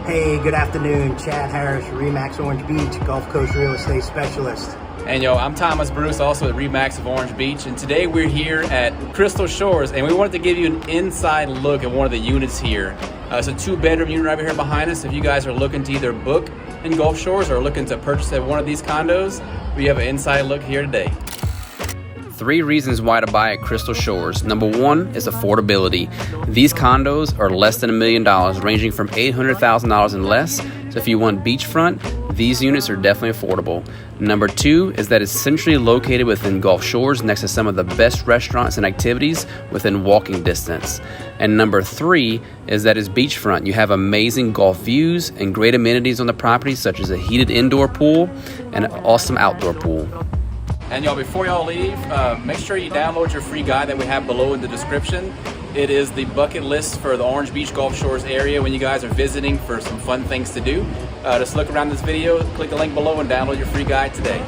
Hey, good afternoon. Chad Harris, Remax Orange Beach, Gulf Coast Real Estate Specialist. And I'm Thomas Bruce, also at Remax of Orange Beach, and today we're here at Crystal Shores, and we wanted to give you an inside look at one of the units here. It's a 2-bedroom unit right here behind us. If you guys are looking to either book in Gulf Shores or looking to purchase at one of these condos, we have an inside look here today. 3 reasons why to buy at Crystal Shores. Number 1 is affordability. These condos are less than $1 million, ranging from $800,000 and less. So if you want beachfront, these units are definitely affordable. Number 2 is that it's centrally located within Gulf Shores, next to some of the best restaurants and activities within walking distance. And number 3 is that it's beachfront. You have amazing Gulf views and great amenities on the property, such as a heated indoor pool and an awesome outdoor pool. And before y'all leave, make sure you download your free guide that we have below in the description. It is the bucket list for the Orange Beach Gulf Shores area when you guys are visiting for some fun things to do. Just look around this video, click the link below and download your free guide today.